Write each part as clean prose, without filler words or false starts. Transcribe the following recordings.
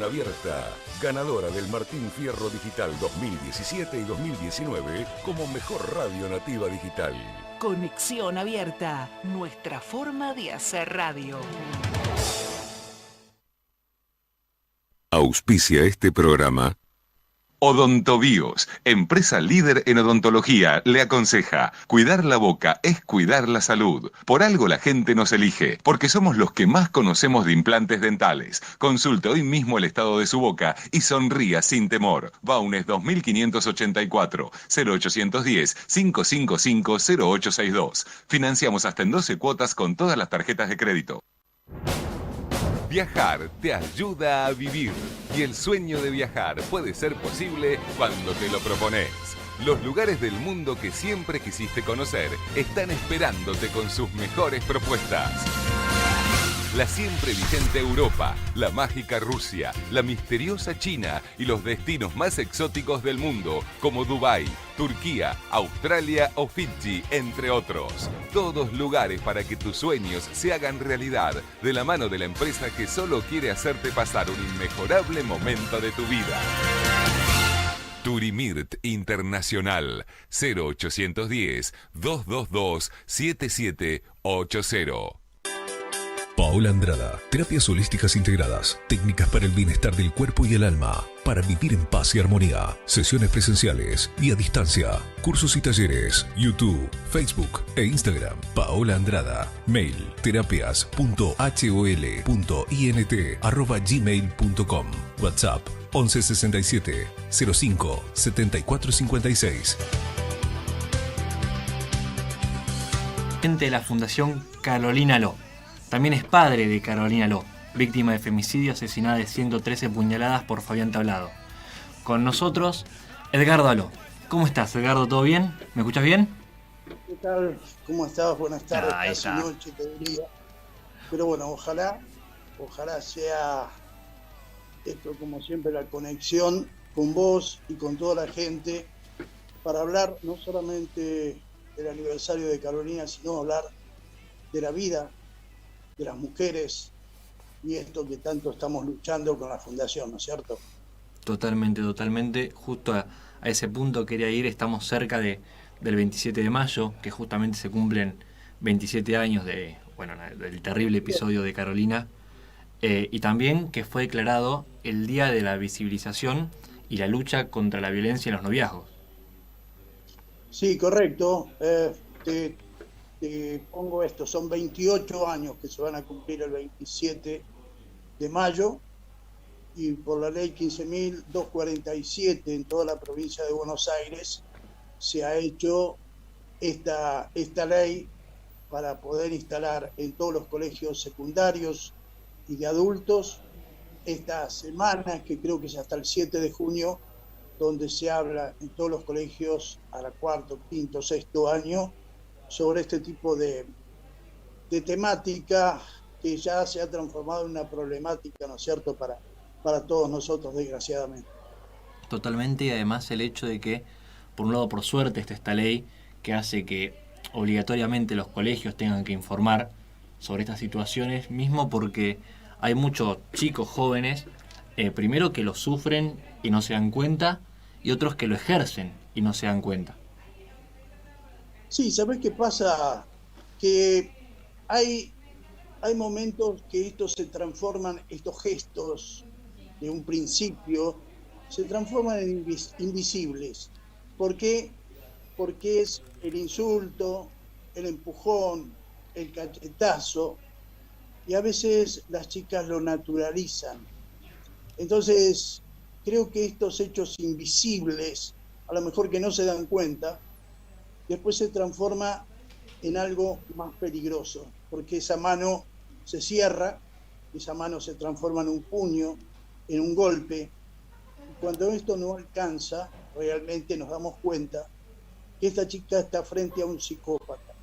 Abierta, ganadora del Martín Fierro Digital 2017 y 2019 como mejor radio nativa digital. Conexión Abierta, nuestra forma de hacer radio. Auspicia este programa. Odontovíos, empresa líder en odontología, le aconseja: cuidar la boca es cuidar la salud. Por algo la gente nos elige, porque somos los que más conocemos de implantes dentales. Consulte hoy mismo el estado de su boca y sonría sin temor. Baunes 2584 0810 555 0862. Financiamos hasta en 12 cuotas con todas las tarjetas de crédito. Viajar te ayuda a vivir y el sueño de viajar puede ser posible cuando te lo propones. Los lugares del mundo que siempre quisiste conocer están esperándote con sus mejores propuestas. La siempre vigente Europa, la mágica Rusia, la misteriosa China y los destinos más exóticos del mundo como Dubái, Turquía, Australia o Fiji, entre otros. Todos lugares para que tus sueños se hagan realidad de la mano de la empresa que solo quiere hacerte pasar un inmejorable momento de tu vida. Turimirt Internacional 0810 222 7780. Paola Andrada, terapias holísticas integradas, técnicas para el bienestar del cuerpo y el alma, para vivir en paz y armonía, sesiones presenciales y a distancia, cursos y talleres, YouTube, Facebook e Instagram. Paola Andrada, mail terapias.hol.int@gmail.com, WhatsApp 1167 05 7456. De la Fundación Carolina Ló. También es padre de Carolina Ló, víctima de femicidio, asesinada de 113 puñaladas por Fabián Tablado. Con nosotros, Edgardo Aló. ¿Cómo estás, Edgardo? ¿Todo bien? ¿Me escuchas bien? ¿Qué tal? ¿Cómo estás? Buenas tardes, Ahí casi está. noche te diría. Pero bueno, ojalá sea esto, como siempre, la conexión con vos y con toda la gente para hablar no solamente del aniversario de Carolina, sino hablar de la vida de las mujeres y esto que tanto estamos luchando con la Fundación, ¿no es cierto? Totalmente. Justo a ese punto quería ir. Estamos cerca del 27 de mayo, que justamente se cumplen 27 años del terrible episodio de Carolina. Y también que fue declarado el Día de la Visibilización y la lucha contra la violencia en los noviazgos. Sí, correcto. Te pongo esto, son 28 años que se van a cumplir el 27 de mayo y por la ley 15.247 en toda la provincia de Buenos Aires se ha hecho esta ley para poder instalar en todos los colegios secundarios y de adultos esta semana, que creo que es hasta el 7 de junio, donde se habla en todos los colegios a la cuarto, quinto, sexto año sobre este tipo de temática que ya se ha transformado en una problemática, ¿no es cierto?, para todos nosotros, desgraciadamente. Totalmente, y además el hecho de que, por un lado, por suerte, está esta ley que hace que obligatoriamente los colegios tengan que informar sobre estas situaciones, mismo porque hay muchos chicos jóvenes, primero que lo sufren y no se dan cuenta, y otros que lo ejercen y no se dan cuenta. Sí, ¿sabés qué pasa? Que hay momentos que estos se transforman, estos gestos de un principio, se transforman en invisibles. ¿Por qué? Porque es el insulto, el empujón, el cachetazo, y a veces las chicas lo naturalizan. Entonces, creo que estos hechos invisibles, a lo mejor que no se dan cuenta, después se transforma en algo más peligroso, porque esa mano se cierra, esa mano se transforma en un puño, en un golpe. Y cuando esto no alcanza, realmente nos damos cuenta que esta chica está frente a un psicópata.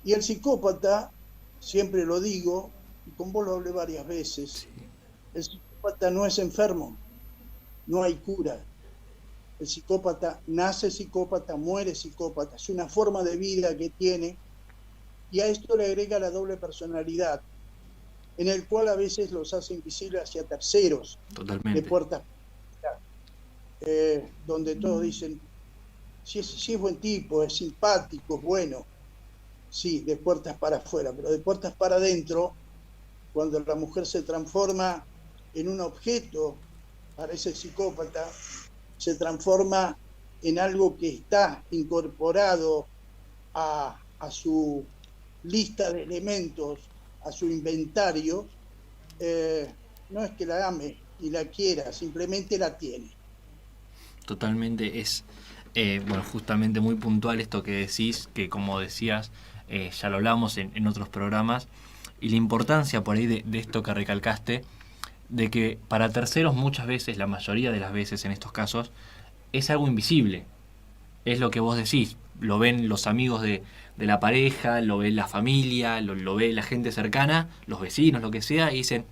Y el psicópata, siempre lo digo, y con vos lo hablé varias veces, el psicópata no es enfermo, no hay cura. El psicópata nace psicópata, muere psicópata, es una forma de vida que tiene, y a esto le agrega la doble personalidad. en el cual a veces los hace invisibles hacia terceros, Totalmente. de puertas, donde todos dicen, si es buen tipo, es simpático, es bueno, sí, de puertas para afuera, pero de puertas para adentro, cuando la mujer se transforma en un objeto para ese psicópata, se transforma en algo que está incorporado a su lista de elementos, a su inventario, no es que la ame y la quiera, simplemente la tiene. Totalmente, es bueno, justamente muy puntual esto que decís, que como decías, ya lo hablamos en otros programas, y la importancia por ahí de esto que recalcaste, de que para terceros muchas veces, la mayoría de las veces en estos casos, es algo invisible. Es lo que vos decís, lo ven los amigos de la pareja, lo ve la familia, lo ve la gente cercana, los vecinos, lo que sea, y dicen,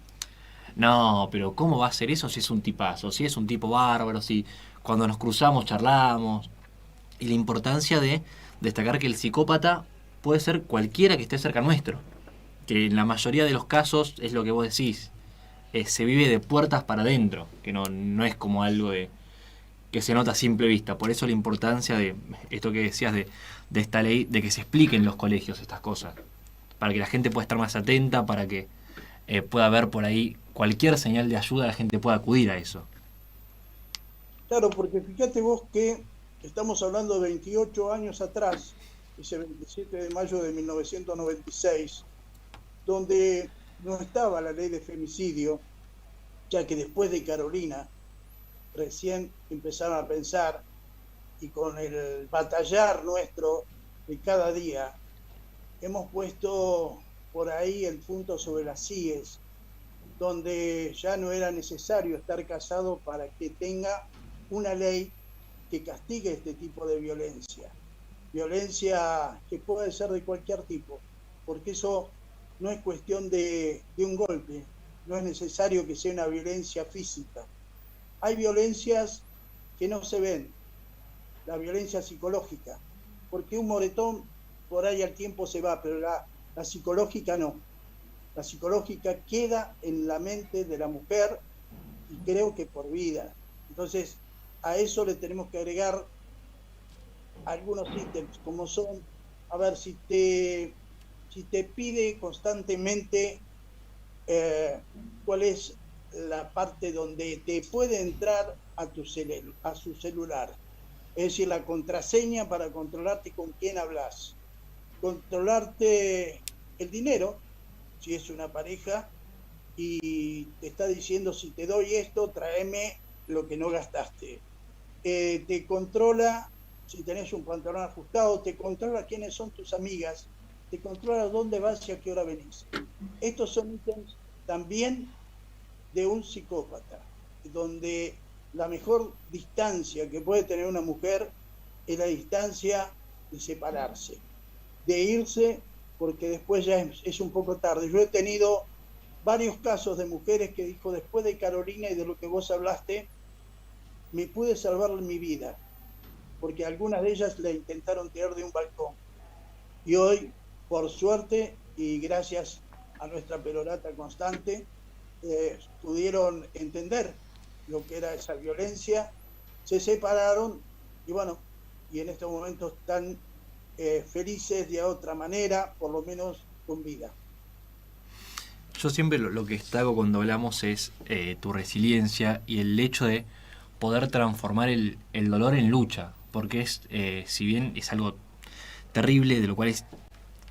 no, pero ¿cómo va a ser eso si es un tipazo? Si es un tipo bárbaro, si cuando nos cruzamos charlamos. Y la importancia de destacar que el psicópata puede ser cualquiera que esté cerca nuestro. Que en la mayoría de los casos es lo que vos decís. Se vive de puertas para adentro, que no es como algo que se nota a simple vista. Por eso la importancia de esto que decías de esta ley, de que se expliquen en los colegios estas cosas. Para que la gente pueda estar más atenta, para que pueda ver por ahí cualquier señal de ayuda, la gente pueda acudir a eso. Claro, porque fíjate vos que estamos hablando de 28 años atrás, ese 27 de mayo de 1996, donde no estaba la ley de femicidio, ya que después de Carolina recién empezaron a pensar, y con el batallar nuestro de cada día, hemos puesto por ahí el punto sobre las CIES, donde ya no era necesario estar casado para que tenga una ley que castigue este tipo de violencia. Violencia que puede ser de cualquier tipo, porque eso no es cuestión de un golpe, no es necesario que sea una violencia física. Hay violencias que no se ven, la violencia psicológica, porque un moretón por ahí al tiempo se va, pero la psicológica no. La psicológica queda en la mente de la mujer y creo que por vida. Entonces, a eso le tenemos que agregar algunos ítems, como son, a ver, si te pide constantemente cuál es la parte donde te puede entrar a su celular, es decir, la contraseña para controlarte con quién hablas, controlarte el dinero, si es una pareja, y te está diciendo, si te doy esto, tráeme lo que no gastaste. Te controla si tenés un pantalón ajustado, te controla quiénes son tus amigas, te controla dónde vas y a qué hora venís. Estos son ítems también de un psicópata, donde la mejor distancia que puede tener una mujer es la distancia de separarse, de irse, porque después ya es un poco tarde. Yo he tenido varios casos de mujeres que dijo, después de Carolina y de lo que vos hablaste, me pude salvar mi vida, porque algunas de ellas la intentaron tirar de un balcón. Y hoy, por suerte, y gracias a nuestra perorata constante, pudieron entender lo que era esa violencia, se separaron y bueno, y en estos momentos están felices de otra manera, por lo menos con vida. Yo siempre lo que destaco cuando hablamos es tu resiliencia y el hecho de poder transformar el dolor en lucha, porque es, si bien es algo terrible, de lo cual es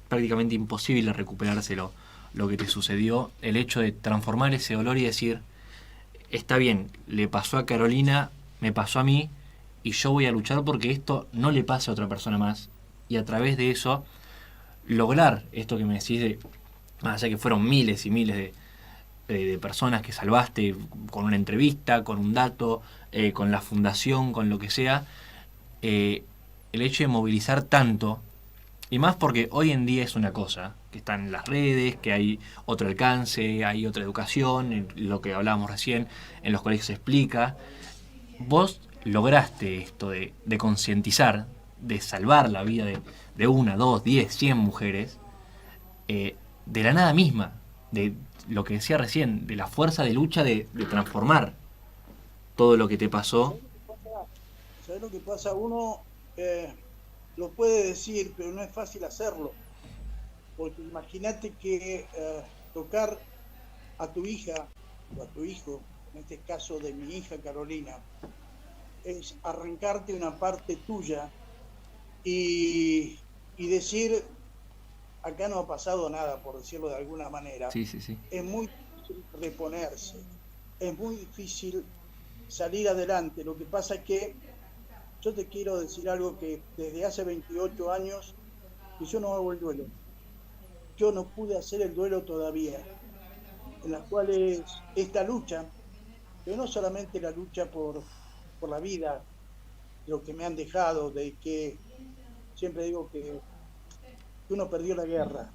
prácticamente imposible recuperarse lo que te sucedió, el hecho de transformar ese dolor y decir, está bien, le pasó a Carolina, me pasó a mí, y yo voy a luchar porque esto no le pase a otra persona más, y a través de eso lograr esto que me decís de, más allá que fueron miles y miles de personas que salvaste con una entrevista, con un dato, con la fundación, con lo que sea, el hecho de movilizar tanto, y más porque hoy en día es una cosa, que están en las redes, que hay otro alcance, hay otra educación, lo que hablábamos recién, en los colegios se explica. Vos lograste esto de concientizar, de salvar la vida de una, dos, 10, 100 mujeres, de la nada misma, lo que decía recién, de la fuerza de lucha de transformar todo lo que te pasó. ¿Sabes lo que pasa? Uno lo puede decir, pero no es fácil hacerlo. Porque imagínate que tocar a tu hija o a tu hijo, en este caso de mi hija Carolina, es arrancarte una parte tuya y decir, acá no ha pasado nada, por decirlo de alguna manera. Sí, sí, sí. Es muy difícil reponerse, es muy difícil salir adelante. Lo que pasa es que yo te quiero decir algo que desde hace 28 años que yo no hago el duelo. Yo no pude hacer el duelo todavía, en las cuales esta lucha, pero no solamente la lucha por la vida, lo que me han dejado, de que siempre digo que uno perdió la guerra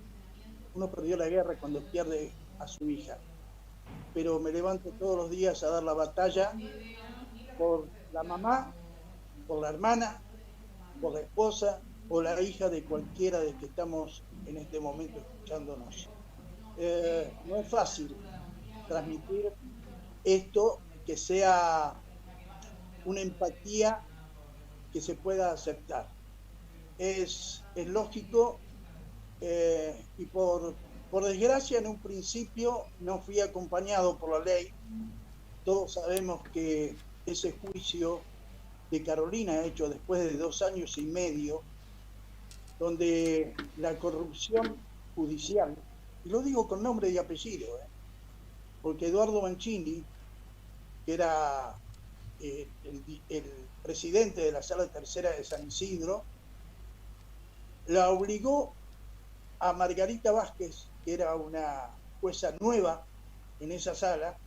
cuando pierde a su hija, pero me levanto todos los días a dar la batalla por la mamá, por la hermana, por la esposa o la hija de cualquiera de que estamos en este momento escuchándonos. No es fácil transmitir esto, que sea una empatía que se pueda aceptar. Es lógico, y por desgracia en un principio no fui acompañado por la ley. Todos sabemos que ese juicio de Carolina, hecho después de 2 años y medio, donde la corrupción judicial, y lo digo con nombre y apellido, porque Eduardo Mancini, que era el presidente de la Sala Tercera de San Isidro, la obligó a Margarita Vázquez, que era una jueza nueva en esa sala,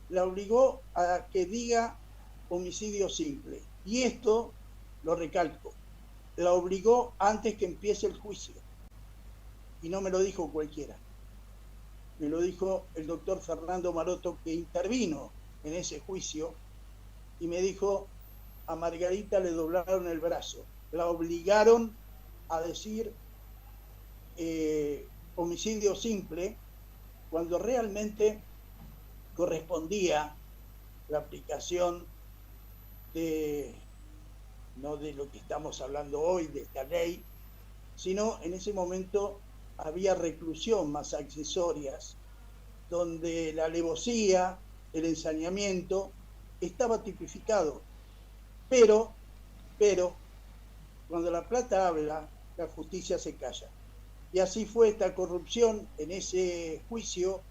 la obligó a que diga homicidio simple. Y esto, lo recalco, la obligó antes que empiece el juicio. Y no me lo dijo cualquiera. Me lo dijo el doctor Fernando Maroto, que intervino en ese juicio, y me dijo, a Margarita le doblaron el brazo, la obligaron a decir homicidio simple, cuando realmente correspondía la aplicación no de lo que estamos hablando hoy, de esta ley, sino en ese momento había reclusión más accesorias, donde la alevosía, el ensañamiento, estaba tipificado. Pero, cuando la plata habla, la justicia se calla. Y así fue esta corrupción en ese juicio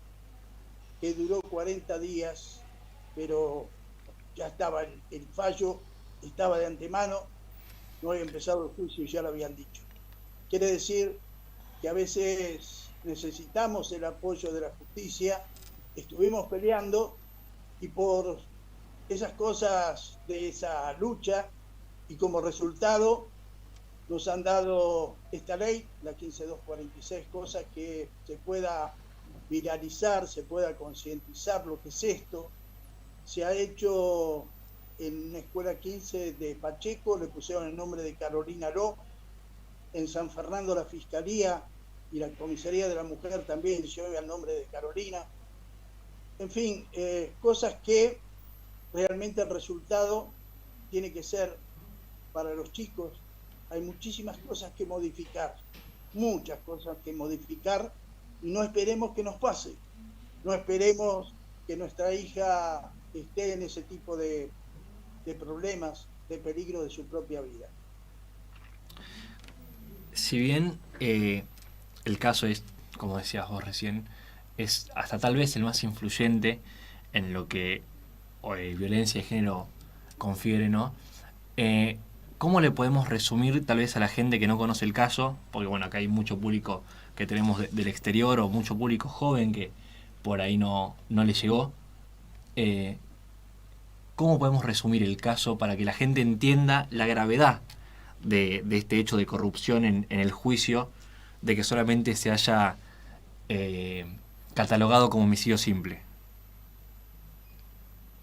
que duró 40 días, pero ya estaba el fallo, estaba de antemano, no había empezado el juicio y ya lo habían dicho. Quiere decir que a veces necesitamos el apoyo de la justicia, estuvimos peleando y por esas cosas de esa lucha y como resultado nos han dado esta ley, la 15246, cosa que se pueda viralizar, se pueda concientizar lo que es esto. Se ha hecho en una escuela 15 de Pacheco, le pusieron el nombre de Carolina Ló. En San Fernando la Fiscalía y la Comisaría de la Mujer también lleva el nombre de Carolina. En fin, cosas que realmente el resultado tiene que ser para los chicos. Hay muchísimas cosas que modificar, muchas cosas que modificar, y no esperemos que nos pase, no esperemos que nuestra hija esté en ese tipo de problemas, de peligro de su propia vida. Si bien el caso es, como decías vos recién, es hasta tal vez el más influyente en lo que violencia de género confiere, ¿no? ¿Cómo le podemos resumir tal vez a la gente que no conoce el caso? Porque bueno, acá hay mucho público que tenemos del exterior o mucho público joven que por ahí no le llegó. ¿Cómo podemos resumir el caso para que la gente entienda la gravedad de este hecho de corrupción en el juicio, de que solamente se haya catalogado como homicidio simple?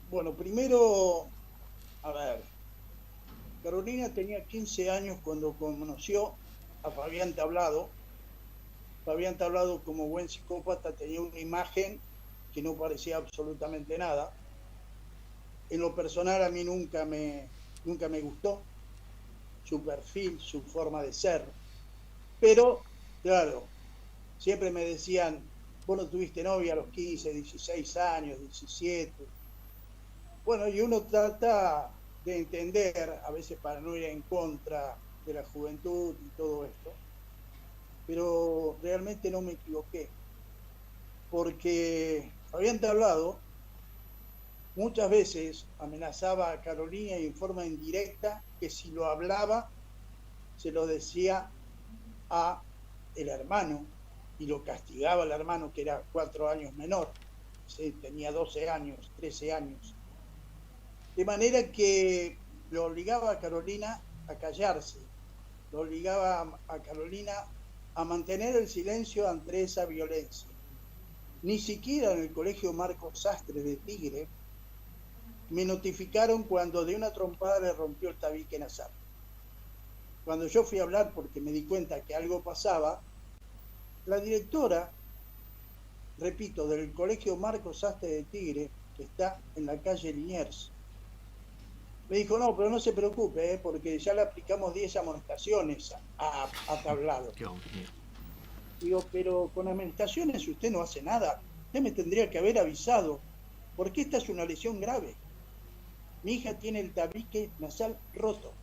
Bueno, primero, a ver, Carolina tenía 15 años cuando conoció a Fabián Tablado, Fabián Tablado, como buen psicópata, tenía una imagen que no parecía absolutamente nada. En lo personal a mí nunca me gustó su perfil, su forma de ser. Pero, claro, siempre me decían, vos no tuviste novia a los 15, 16 años, 17. Bueno, y uno trata de entender, a veces para no ir en contra de la juventud y todo esto, pero realmente no me equivoqué, porque Fabián Tablado muchas veces amenazaba a Carolina y en forma indirecta que si lo hablaba se lo decía a el hermano y lo castigaba al hermano, que era 4 años menor, ¿sí? Tenía 12 años, 13 años. De manera que lo obligaba a Carolina a callarse, lo obligaba a Carolina a mantener el silencio ante esa violencia. Ni siquiera en el colegio Marcos Sastre de Tigre me notificaron cuando de una trompada le rompió el tabique nasal. Cuando yo fui a hablar porque me di cuenta que algo pasaba, la directora, repito, del colegio Marcos Sastre de Tigre, que está en la calle Liniers, me dijo, no, pero no se preocupe, porque ya le aplicamos 10 amonestaciones a Tablado. Digo, pero con amonestaciones usted no hace nada. Usted me tendría que haber avisado, porque esta es una lesión grave. Mi hija tiene el tabique nasal roto.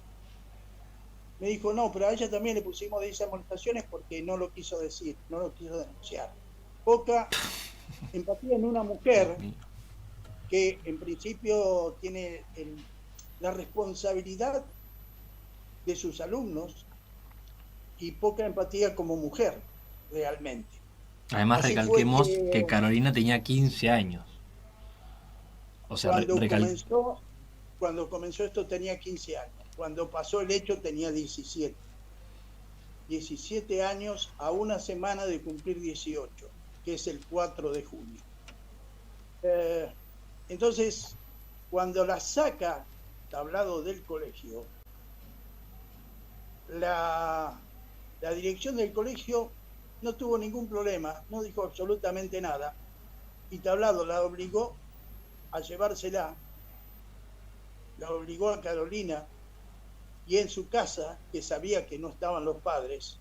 Me dijo, no, pero a ella también le pusimos 10 amonestaciones porque no lo quiso decir, no lo quiso denunciar. Poca empatía en una mujer que en principio tiene la responsabilidad de sus alumnos y poca empatía como mujer, realmente. Además, Así recalquemos fue que Carolina tenía 15 años. O sea, cuando comenzó esto tenía 15 años. Cuando pasó el hecho tenía 17. 17 años a una semana de cumplir 18, que es el 4 de junio. Entonces, cuando la saca Tablado del colegio, la dirección del colegio no tuvo ningún problema, no dijo absolutamente nada, y Tablado la obligó a llevársela, la obligó a Carolina, y en su casa, que sabía que no estaban los padres,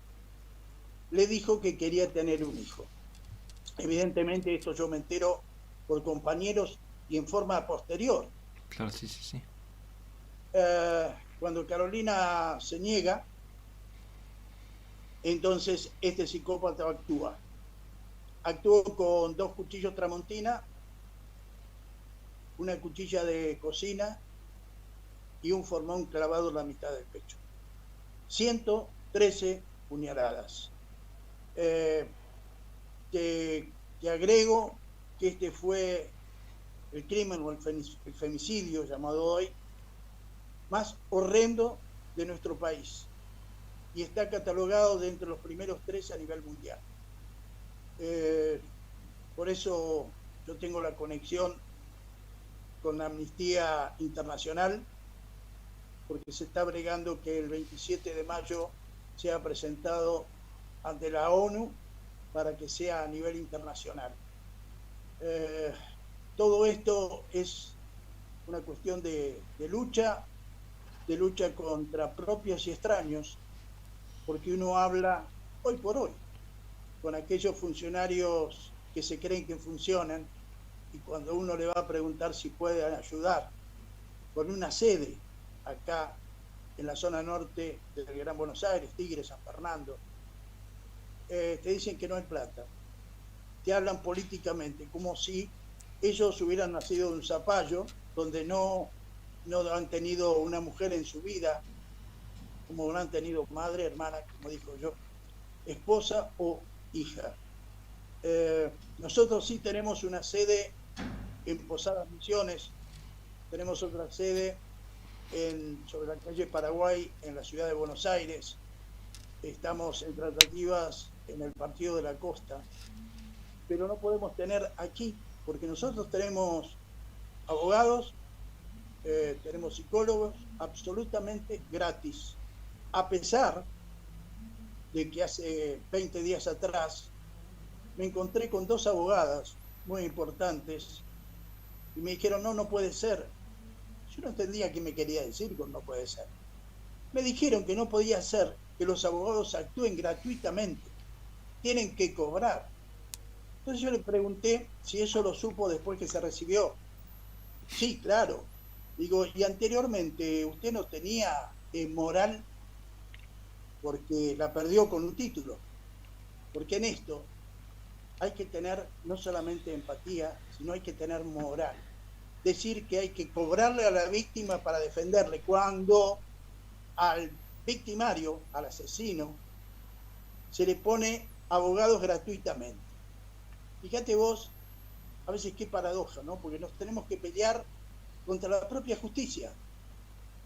le dijo que quería tener un hijo. Evidentemente esto yo me entero por compañeros y en forma posterior. Claro, sí. Cuando Carolina se niega, entonces este psicópata actúa. Actuó con 2 cuchillos Tramontina, una cuchilla de cocina y un formón clavado en la mitad del pecho. 113 puñaladas. Te agrego que este fue el crimen o el femicidio llamado hoy más horrendo de nuestro país y está catalogado de entre los primeros 3 a nivel mundial. Por eso yo tengo la conexión con Amnistía Internacional, porque se está bregando que el 27 de mayo sea presentado ante la ONU para que sea a nivel internacional. Todo esto es una cuestión de lucha contra propios y extraños, porque uno habla hoy por hoy con aquellos funcionarios que se creen que funcionan y cuando uno le va a preguntar si pueden ayudar con una sede acá en la zona norte del Gran Buenos Aires, Tigre, San Fernando, te dicen que no hay plata. Te hablan políticamente, como si ellos hubieran nacido de un zapallo, donde no han tenido una mujer en su vida, como no han tenido madre, hermana, como dijo yo, esposa o hija. Nosotros sí tenemos una sede en Posadas Misiones, tenemos otra sede sobre la calle Paraguay, en la ciudad de Buenos Aires. Estamos en tratativas en el Partido de la Costa, pero no podemos tener aquí, porque nosotros tenemos abogados, tenemos psicólogos absolutamente gratis, a pesar de que hace 20 días atrás me encontré con dos abogadas muy importantes y me dijeron, no puede ser. Yo no entendía qué me quería decir con no puede ser. Me dijeron que no podía ser que los abogados actúen gratuitamente, tienen que cobrar. Entonces yo le pregunté si eso lo supo después que se recibió. Sí, claro. Digo, y anteriormente usted no tenía moral porque la perdió con un título. Porque en esto hay que tener no solamente empatía, sino hay que tener moral. Decir que hay que cobrarle a la víctima para defenderle, cuando al victimario, al asesino, se le pone abogados gratuitamente. Fíjate vos, a veces qué paradoja, ¿no? Porque nos tenemos que pelear contra la propia justicia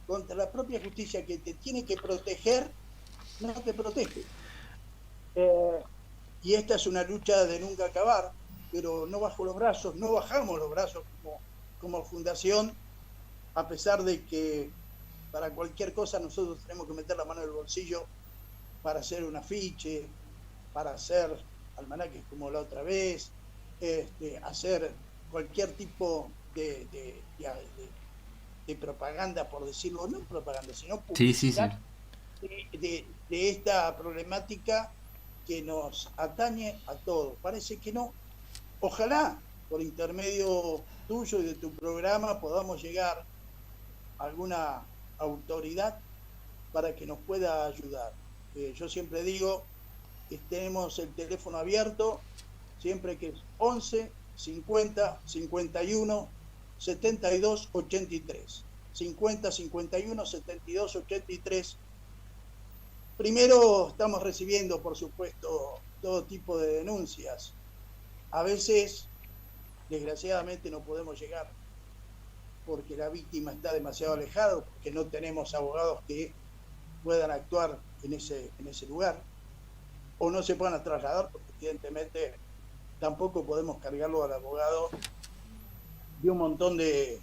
que te tiene que proteger, no te protege. Y esta es una lucha de nunca acabar, pero no bajamos los brazos como fundación, a pesar de que para cualquier cosa nosotros tenemos que meter la mano en el bolsillo para hacer un afiche, para hacer almanaques como la otra vez, hacer cualquier tipo de propaganda, por decirlo, no propaganda, sino publicidad. De esta problemática que nos atañe a todos. Parece que no. Ojalá por intermedio tuyo y de tu programa podamos llegar a alguna autoridad para que nos pueda ayudar. Yo siempre digo que tenemos el teléfono abierto, siempre que es 11 50 51 72 83. 50 51 72 83. Primero estamos recibiendo, por supuesto, todo tipo de denuncias. A veces, desgraciadamente, no podemos llegar porque la víctima está demasiado alejada, porque no tenemos abogados que puedan actuar en ese lugar, o no se puedan trasladar, porque evidentemente tampoco podemos cargarlo al abogado de un montón de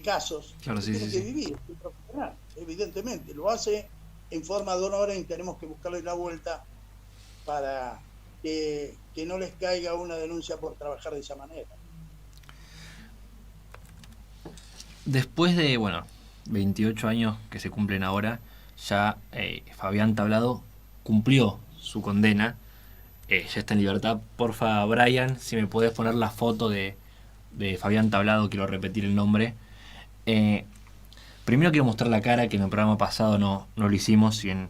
casos. Claro, sí, tiene que vivir, es un profesional, evidentemente, lo hace en forma de honor y tenemos que buscarle la vuelta para que no les caiga una denuncia por trabajar de esa manera. Después de, 28 años que se cumplen ahora, ya Fabián Tablado cumplió su condena, ya está en libertad. Porfa, Brian, si me podés poner la foto de Fabián Tablado, quiero repetir el nombre. Primero quiero mostrar la cara, que en el programa pasado no lo hicimos, si bien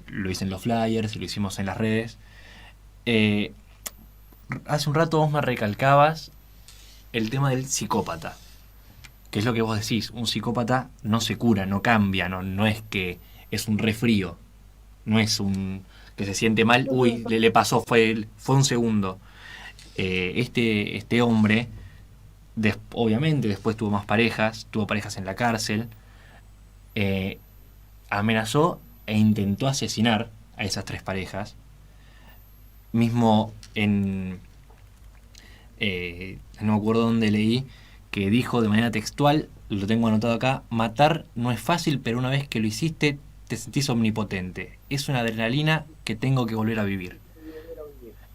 lo hice en los flyers y lo hicimos en las redes. Hace un rato vos me recalcabas el tema del psicópata, que es lo que vos decís, un psicópata no se cura, no cambia, no es que es un resfrío, no es un que se siente mal, uy, le pasó, fue un segundo. Este hombre, obviamente después tuvo parejas en la cárcel, amenazó e intentó asesinar a esas 3 parejas. Mismo no me acuerdo dónde leí, que dijo de manera textual, lo tengo anotado acá: matar no es fácil, pero una vez que lo hiciste te sentís omnipotente. Es una adrenalina que tengo que volver a vivir.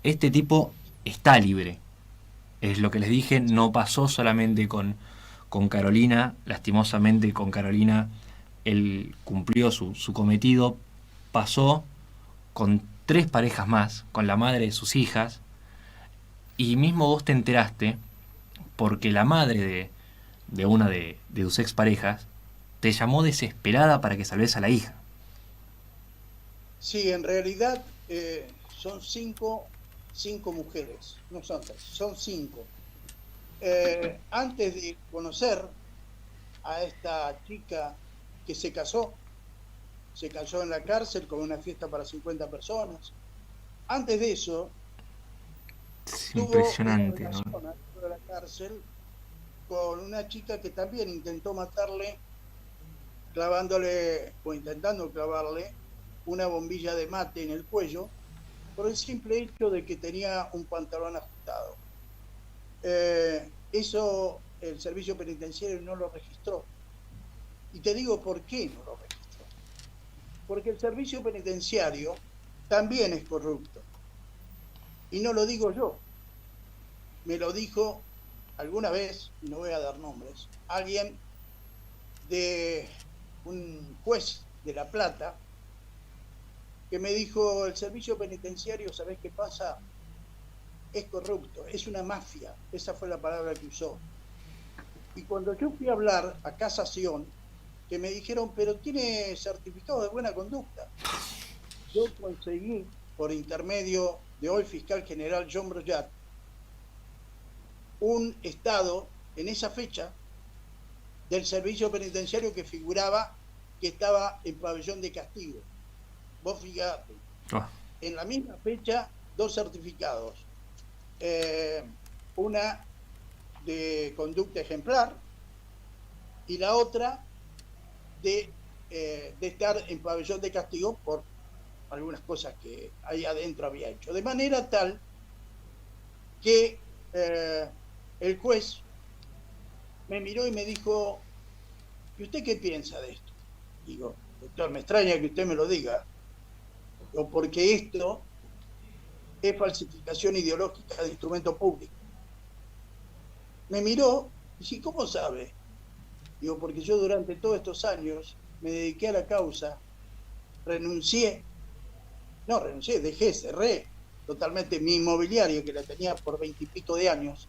Este tipo está libre. Es lo que les dije, no pasó solamente con Carolina. Lastimosamente con Carolina él cumplió su cometido. Pasó con 3 parejas más, con la madre de sus hijas. Y mismo vos te enteraste porque la madre de una de tus exparejas te llamó desesperada para que salves a la hija. Sí, en realidad son 5 mujeres, no son 3, son 5. Antes de conocer a esta chica que se casó en la cárcel con una fiesta para 50 personas. Antes de eso, es impresionante, tuvo una relación dentro de la cárcel con una chica que también intentó matarle, intentando clavarle una bombilla de mate en el cuello, por el simple hecho de que tenía un pantalón ajustado. Eso el servicio penitenciario no lo registró. Y te digo por qué no lo registró. Porque el servicio penitenciario también es corrupto. Y no lo digo yo, me lo dijo alguna vez, y no voy a dar nombres, alguien de un juez de La Plata, que me dijo: el servicio penitenciario, ¿sabés qué pasa? Es corrupto, es una mafia. Esa fue la palabra que usó. Y cuando yo fui a hablar a casación, que me dijeron: pero tiene certificado de buena conducta. Yo conseguí, por intermedio de hoy fiscal general John Brollat, un estado en esa fecha del servicio penitenciario que figuraba que estaba en pabellón de castigo. Vos fíjate, en la misma fecha, 2 certificados. Una de conducta ejemplar y la otra de estar en pabellón de castigo por algunas cosas que ahí adentro había hecho. De manera tal que el juez me miró y me dijo: ¿y usted qué piensa de esto? Digo: doctor, me extraña que usted me lo diga, porque esto es falsificación ideológica de instrumento público. Me miró y dice: ¿cómo sabe? Digo: porque yo durante todos estos años me dediqué a la causa, dejé, cerré totalmente mi inmobiliaria, que la tenía por 20 y pico de años,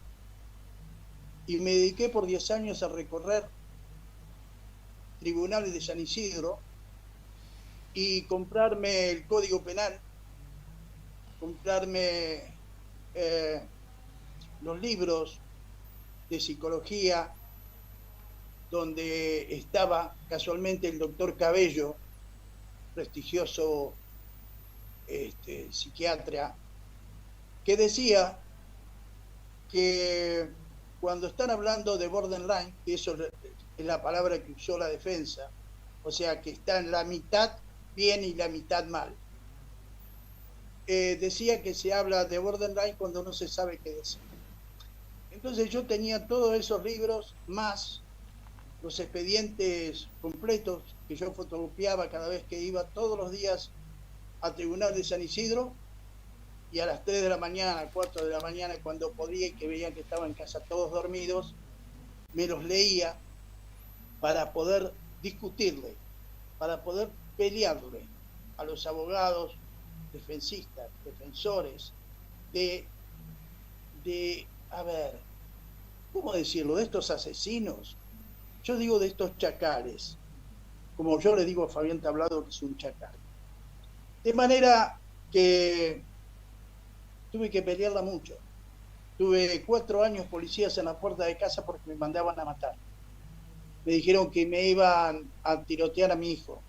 y me dediqué por 10 años a recorrer tribunales de San Isidro y comprarme el Código Penal, comprarme los libros de psicología, donde estaba casualmente el doctor Cabello, prestigioso psiquiatra, que decía que cuando están hablando de borderline, que eso es la palabra que usó la defensa, o sea, que está en la mitad bien y la mitad mal, decía que se habla de borderline cuando no se sabe qué decir. Entonces yo tenía todos esos libros, más los expedientes completos que yo fotocopiaba cada vez que iba todos los días al Tribunal de San Isidro, y a las 3 de la mañana, 4 de la mañana, cuando podía y que veían que estaban en casa todos dormidos, me los leía para poder discutirle, para poder pelearle a los abogados defensistas, defensores de a ver, ¿cómo decirlo?, de estos asesinos. Yo digo de estos chacales, como yo le digo a Fabián Tablado que es un chacal. De manera que tuve que pelearla mucho. Tuve 4 años policías en la puerta de casa porque me mandaban a matar. Me dijeron que me iban a tirotear a mi hijo.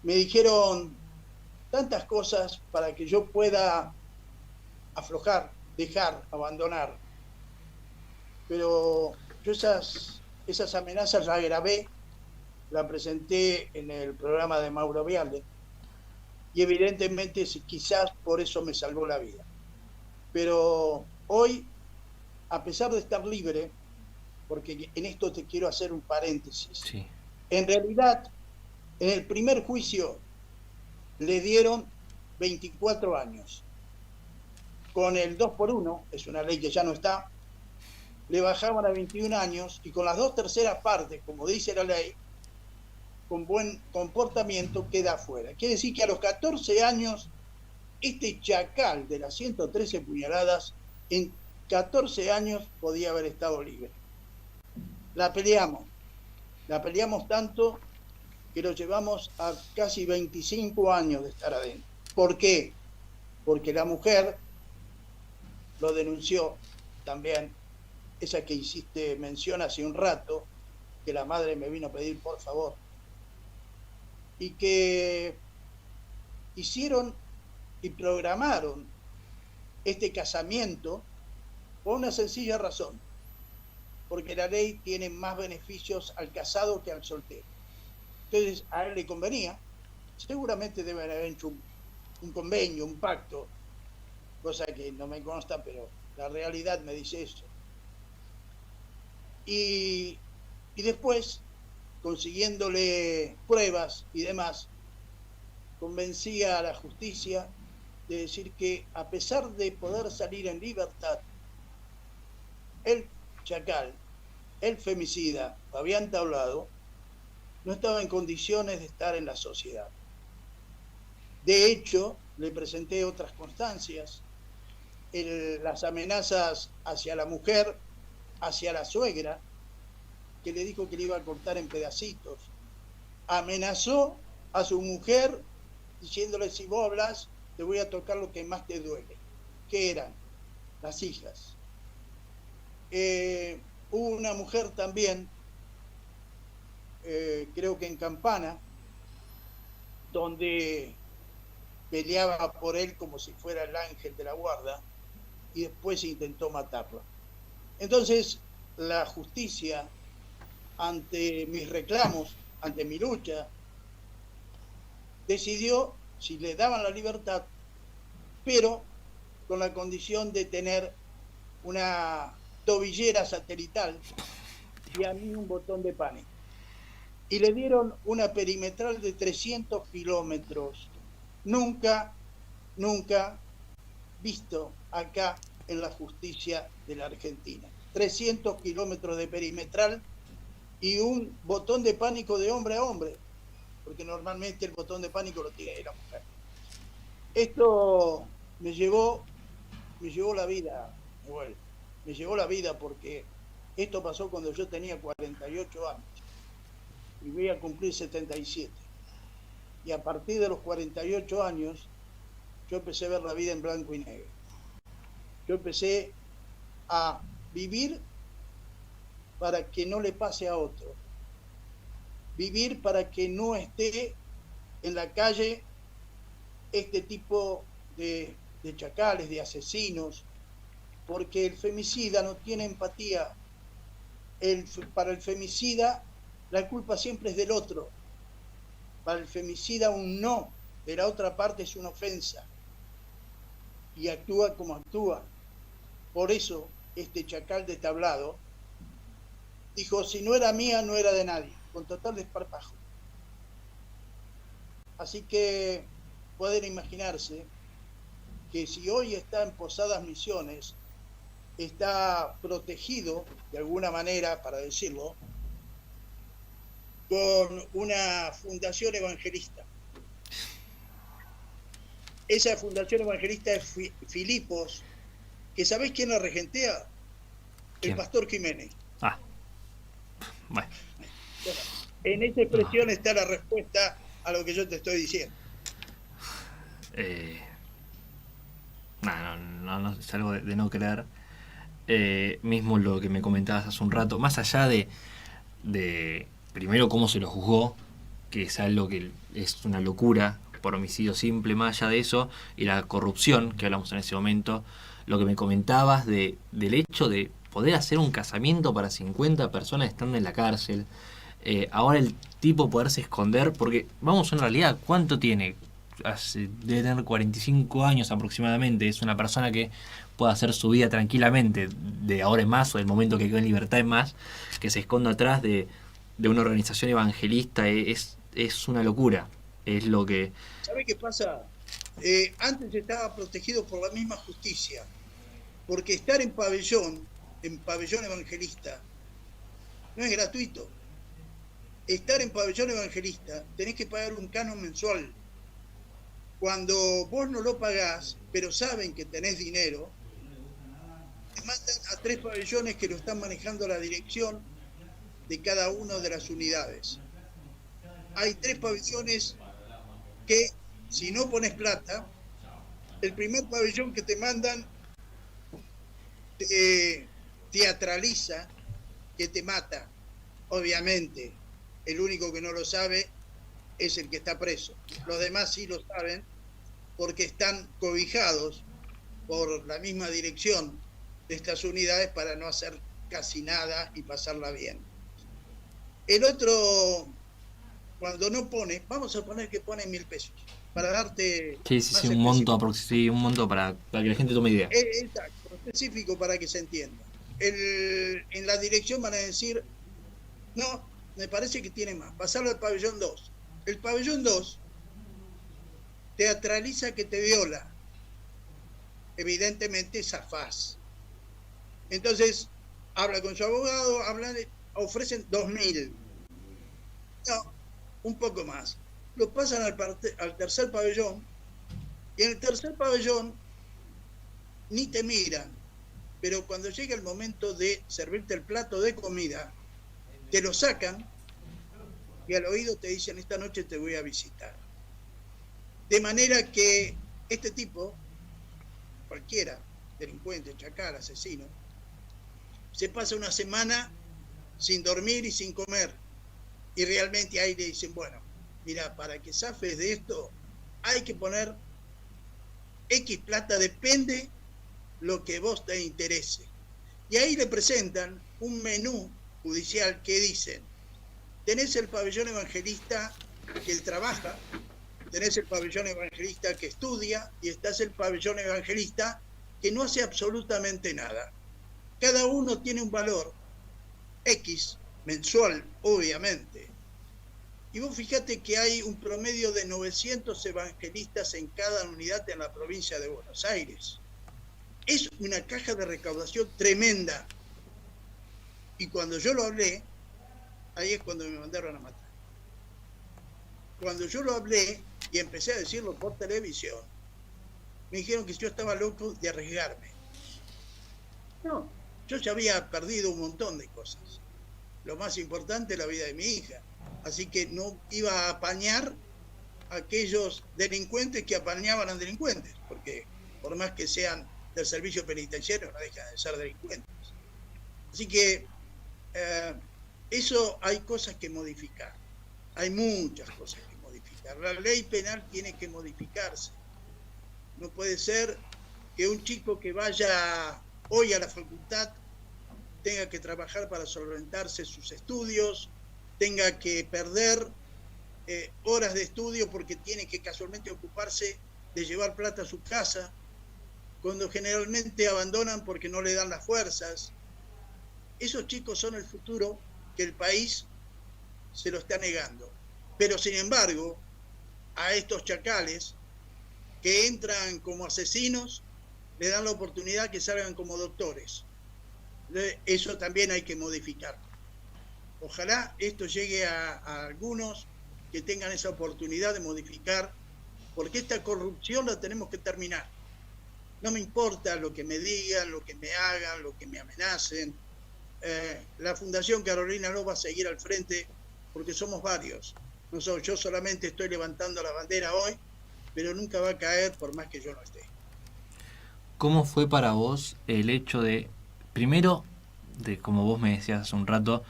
Me dijeron tantas cosas para que yo pueda aflojar, dejar, abandonar. Pero yo esas amenazas las grabé, las presenté en el programa de Mauro Viale, y evidentemente quizás por eso me salvó la vida. Pero hoy, a pesar de estar libre, porque en esto te quiero hacer un paréntesis, Sí. En realidad, en el primer juicio le dieron 24 años. Con el 2x1, es una ley que ya no está, le bajaban a 21 años, y con las 2/3 partes, como dice la ley, con buen comportamiento, queda afuera. Quiere decir que a los 14 años, este chacal de las 113 puñaladas, en 14 años podía haber estado libre. La peleamos tanto que lo llevamos a casi 25 años de estar adentro. ¿Por qué? Porque la mujer lo denunció también, esa que hiciste mención hace un rato, que la madre me vino a pedir por favor, y que hicieron y programaron este casamiento por una sencilla razón, porque la ley tiene más beneficios al casado que al soltero. Entonces a él le convenía, seguramente deben haber hecho un convenio, un pacto, cosa que no me consta, pero la realidad me dice eso. Y después, consiguiéndole pruebas y demás, convencía a la justicia de decir que a pesar de poder salir en libertad, el chacal, el femicida, Fabián Tablado, no estaba en condiciones de estar en la sociedad. De hecho, le presenté otras constancias, las amenazas hacia la mujer, hacia la suegra, que le dijo que le iba a cortar en pedacitos. Amenazó a su mujer diciéndole: si vos hablas, te voy a tocar lo que más te duele. ¿Qué eran? Las hijas. Hubo una mujer también, creo que en Campana, donde peleaba por él como si fuera el ángel de la guarda, y después intentó matarlo. Entonces, la justicia, ante mis reclamos, ante mi lucha, decidió si le daban la libertad, pero con la condición de tener una tobillera satelital y a mí un botón de pánico. Y le dieron una perimetral de 300 kilómetros. Nunca visto acá en la justicia de la Argentina. 300 kilómetros de perimetral y un botón de pánico de hombre a hombre, porque normalmente el botón de pánico lo tiene la mujer. Esto me llevó la vida, igual, me llevó la vida, porque esto pasó cuando yo tenía 48 años y voy a cumplir 77. Y a partir de los 48 años yo empecé a ver la vida en blanco y negro. Yo empecé a vivir para que no le pase a otro. Vivir para que no esté en la calle este tipo de chacales, de asesinos, porque el femicida no tiene empatía. Para el femicida la culpa siempre es del otro. Para el femicida un no de la otra parte es una ofensa. Y actúa como actúa. Por eso este chacal de Tablado dijo: si no era mía, no era de nadie, con total desparpajo. Así que pueden imaginarse que si hoy está en Posadas Misiones, está protegido, de alguna manera, para decirlo, con una fundación evangelista. Esa fundación evangelista es Filipos, que ¿sabés quién la regentea? ¿Quién? El pastor Jiménez. Ah, bueno. En esa expresión está la respuesta a lo que yo te estoy diciendo. No, es algo de no creer. Mismo lo que me comentabas hace un rato, más allá de primero cómo se lo juzgó, que es algo que es una locura por homicidio simple, más allá de eso, y la corrupción que hablamos en ese momento, lo que me comentabas del hecho de poder hacer un casamiento para 50 personas estando en la cárcel, ahora el tipo poderse esconder, porque vamos a una realidad, ¿cuánto tiene? Debe tener 45 años aproximadamente, es una persona que puede hacer su vida tranquilamente de ahora en más, o del momento que quedó en libertad en más, que se esconda atrás de una organización evangelista, es una locura. Es lo que... ¿Sabe qué pasa? Antes estaba protegido por la misma justicia, porque estar en pabellón evangelista, no es gratuito. Estar en pabellón evangelista tenés que pagar un canon mensual. Cuando vos no lo pagás, pero saben que tenés dinero, te mandan a 3 pabellones que lo están manejando la dirección de cada una de las unidades. Hay 3 pabellones que, si no pones plata, el primer pabellón que te mandan teatraliza que te mata. Obviamente, el único que no lo sabe es el que está preso. Los demás sí lo saben, porque están cobijados por la misma dirección de estas unidades para no hacer casi nada y pasarla bien. El otro, cuando no pone, vamos a poner que pone 1.000 pesos, para darte... Sí, un monto para que la gente tome idea. Exacto, específico para que se entienda. En la dirección van a decir: no, me parece que tiene más, pasarlo al pabellón 2. El pabellón 2 teatraliza que te viola, evidentemente zafás. Entonces, habla con su abogado, ofrecen 2.000. No, un poco más. Lo pasan al tercer pabellón, y en el tercer pabellón ni te miran, pero cuando llega el momento de servirte el plato de comida, te lo sacan y al oído te dicen: esta noche te voy a visitar. De manera que este tipo, cualquiera, delincuente, chacal, asesino, se pasa una semana sin dormir y sin comer. Y realmente ahí le dicen: bueno, mira, para que zafes de esto hay que poner X plata, depende lo que vos te interese. Y ahí le presentan un menú judicial que dicen: tenés el pabellón evangelista que él trabaja, tenés el pabellón evangelista que estudia, y estás el pabellón evangelista que no hace absolutamente nada. Cada uno tiene un valor X, mensual, obviamente. Y vos fíjate que hay un promedio de 900 evangelistas en cada unidad en la provincia de Buenos Aires. Es una caja de recaudación tremenda. Y cuando yo lo hablé, ahí es cuando me mandaron a matar. Cuando yo lo hablé y empecé a decirlo por televisión, me dijeron que yo estaba loco de arriesgarme. No, yo ya había perdido un montón de cosas. Lo más importante es la vida de mi hija. Así que no iba a apañar a aquellos delincuentes que apañaban a delincuentes, porque por más que sean del servicio penitenciario, no dejan de ser delincuentes. Así que eso hay cosas que modificar. Hay muchas cosas que modificar. La ley penal tiene que modificarse. No puede ser que un chico que vaya hoy a la facultad tenga que trabajar para solventarse sus estudios, tenga que perder horas de estudio porque tiene que casualmente ocuparse de llevar plata a su casa, cuando generalmente abandonan porque no le dan las fuerzas. Esos chicos son el futuro que el país se lo está negando. Pero sin embargo, a estos chacales que entran como asesinos, le dan la oportunidad que salgan como doctores. Eso también hay que modificar. Ojalá esto llegue a algunos que tengan esa oportunidad de modificar, porque esta corrupción la tenemos que terminar. No me importa lo que me digan, lo que me hagan, lo que me amenacen. La Fundación Carolina Ló va a seguir al frente porque somos varios. No soy, yo solamente estoy levantando la bandera hoy, pero nunca va a caer por más que yo no esté. ¿Cómo fue para vos el hecho de, primero, de como vos me decías hace un rato,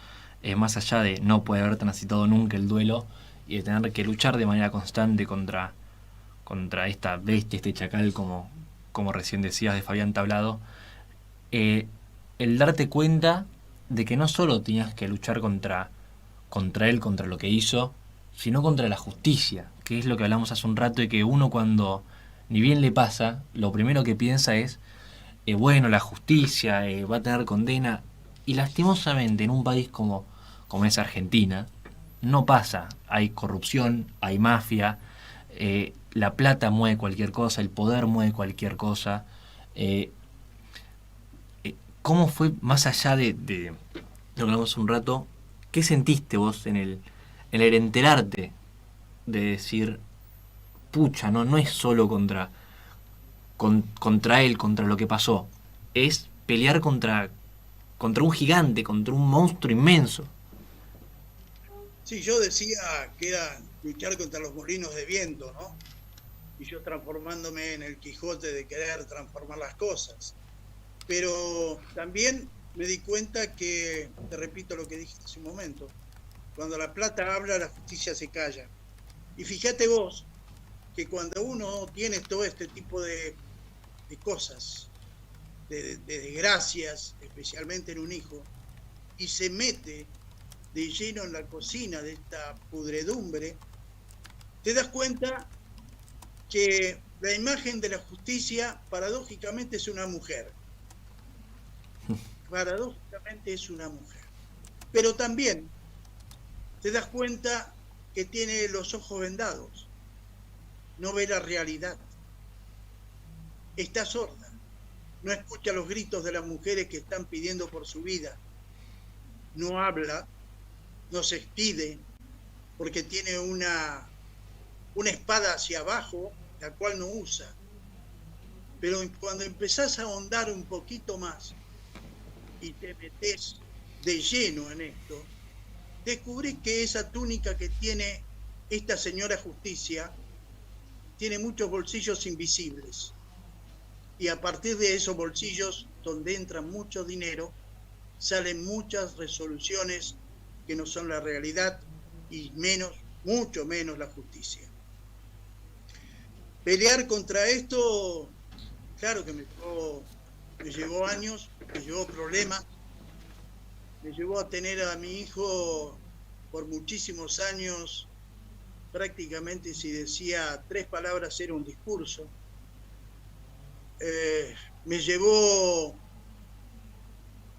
más allá de no poder haber transitado nunca el duelo y de tener que luchar de manera constante contra esta bestia, este chacal, como recién decías de Fabián Tablado, el darte cuenta de que no solo tenías que luchar contra él, contra lo que hizo, sino contra la justicia, que es lo que hablamos hace un rato, y que uno cuando ni bien le pasa, lo primero que piensa es, bueno, la justicia va a tener condena, y lastimosamente en un país como es Argentina, no pasa. Hay corrupción, hay mafia, la plata mueve cualquier cosa, el poder mueve cualquier cosa. ¿Cómo fue, más allá de lo que hablamos hace un rato, qué sentiste vos en el enterarte de decir, pucha, no es solo contra él, contra lo que pasó, es pelear contra un gigante, contra un monstruo inmenso? Sí, yo decía que era luchar contra los molinos de viento, ¿no? Y yo transformándome en el Quijote de querer transformar las cosas. Pero también me di cuenta que, te repito lo que dijiste hace un momento, cuando la plata habla, la justicia se calla. Y fíjate vos que cuando uno tiene todo este tipo de cosas, de desgracias, especialmente en un hijo, y se mete de lleno en la cocina de esta pudredumbre, te das cuenta que la imagen de la justicia paradójicamente es una mujer. Paradójicamente es una mujer. Pero también te das cuenta que tiene los ojos vendados, no ve la realidad, está sorda. no escucha los gritos de las mujeres que están pidiendo por su vida, no habla, no se expide, porque tiene una espada hacia abajo, la cual no usa. Pero cuando empezás a ahondar un poquito más y te metés de lleno en esto, descubrís que esa túnica que tiene esta señora Justicia tiene muchos bolsillos invisibles. Y a partir de esos bolsillos, donde entra mucho dinero, salen muchas resoluciones que no son la realidad y menos, mucho menos la justicia. Pelear contra esto, claro que me llevó años, me llevó problemas, me llevó a tener a mi hijo por muchísimos años, prácticamente si decía 3 palabras era un discurso. Me llevó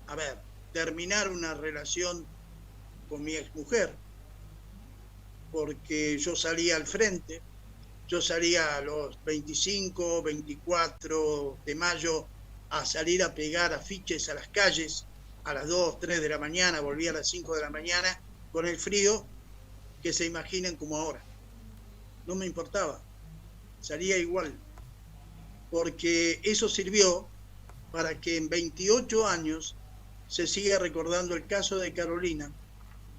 a terminar una relación con mi exmujer, porque yo salía al frente, yo salía a los 25, 24 de mayo a salir a pegar afiches a las calles a las 2, 3 de la mañana, volvía a las 5 de la mañana con el frío que se imaginen como ahora. No me importaba, salía igual, porque eso sirvió para que en 28 años se siga recordando el caso de Carolina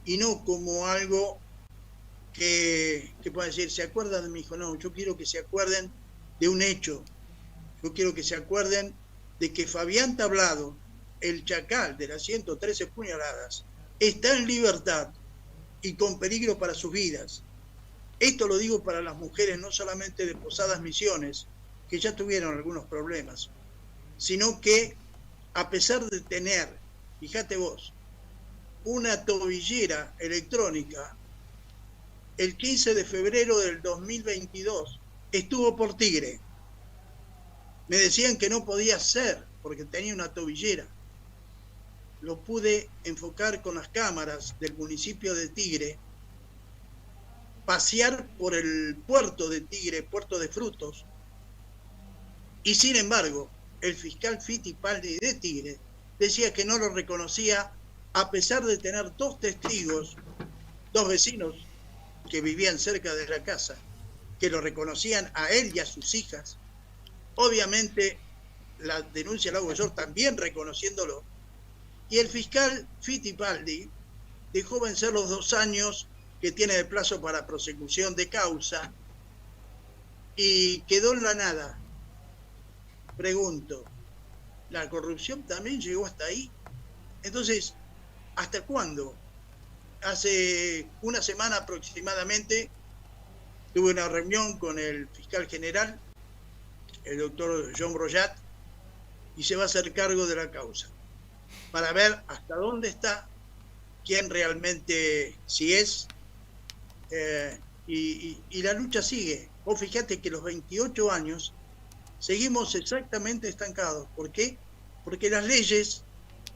y no como algo que pueda decir, ¿se acuerdan de mi hijo? No, yo quiero que se acuerden de un hecho. Yo quiero que se acuerden de que Fabián Tablado, el chacal de las 113 puñaladas, está en libertad y con peligro para sus vidas. Esto lo digo para las mujeres, no solamente de Posadas Misiones, que ya tuvieron algunos problemas, sino que a pesar de tener, fíjate vos, una tobillera electrónica, el 15 de febrero del 2022 estuvo por Tigre. Me decían que no podía ser porque tenía una tobillera. Lo pude enfocar con las cámaras del municipio de Tigre, pasear por el puerto de Tigre, puerto de frutos, y sin embargo, el fiscal Fittipaldi de Tigre decía que no lo reconocía a pesar de tener 2 testigos, 2 vecinos que vivían cerca de la casa, que lo reconocían a él y a sus hijas. Obviamente, la denuncia la hago yo también reconociéndolo. Y el fiscal Fittipaldi dejó vencer los 2 años que tiene de plazo para prosecución de causa y quedó en la nada. Pregunto, ¿la corrupción también llegó hasta ahí? Entonces, ¿hasta cuándo? Hace una semana aproximadamente tuve una reunión con el fiscal general, el doctor John Brollat, y se va a hacer cargo de la causa para ver hasta dónde está, quién realmente sí es, y la lucha sigue. Vos fíjate que los 28 años seguimos exactamente estancados. ¿Por qué? Porque las leyes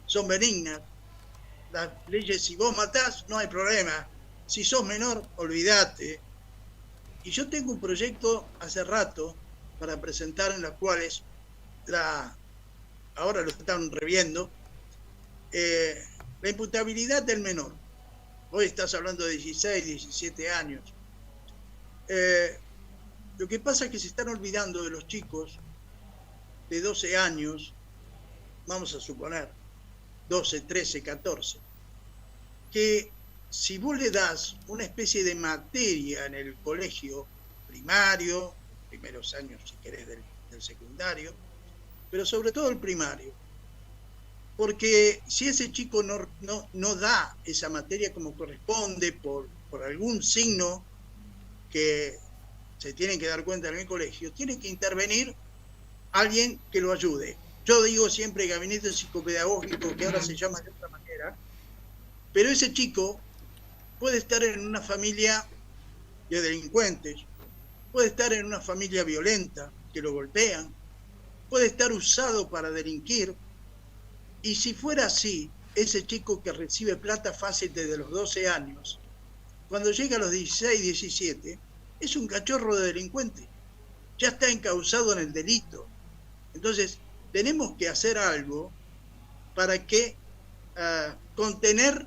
son benignas. Las leyes, si vos matás, no hay problema. Si sos menor, olvídate. Y yo tengo un proyecto hace rato para presentar en las cuales ahora lo están reviendo, la imputabilidad del menor. Hoy estás hablando de 16, 17 años. Lo que pasa es que se están olvidando de los chicos de 12 años, vamos a suponer, 12, 13, 14, que si vos le das una especie de materia en el colegio primario, primeros años si querés del secundario, pero sobre todo el primario, porque si ese chico no da esa materia como corresponde por algún signo que se tienen que dar cuenta en el colegio, tiene que intervenir alguien que lo ayude. Yo digo siempre gabinete psicopedagógico, que ahora se llama de otra manera, pero ese chico puede estar en una familia de delincuentes, puede estar en una familia violenta, que lo golpean, puede estar usado para delinquir, y si fuera así, ese chico que recibe plata fácil desde los 12 años, cuando llega a los 16, 17, es un cachorro de delincuente, ya está encausado en el delito. Entonces, tenemos que hacer algo para que contener,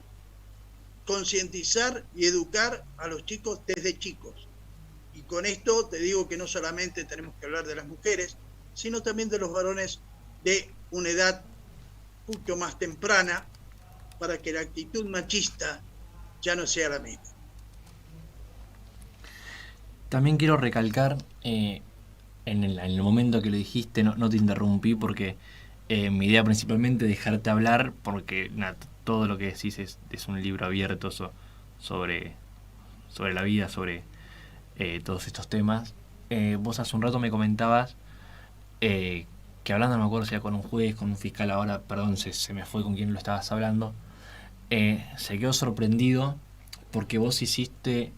concientizar y educar a los chicos desde chicos. Y con esto te digo que no solamente tenemos que hablar de las mujeres, sino también de los varones de una edad mucho más temprana, para que la actitud machista ya no sea la misma. También quiero recalcar, en el momento que lo dijiste, no te interrumpí porque mi idea principalmente es dejarte hablar, porque todo lo que decís es un libro abierto sobre la vida, sobre todos estos temas. Vos hace un rato me comentabas que hablando, no me acuerdo si era con un juez, con un fiscal, ahora, perdón, se me fue con quién lo estabas hablando, se quedó sorprendido porque vos hiciste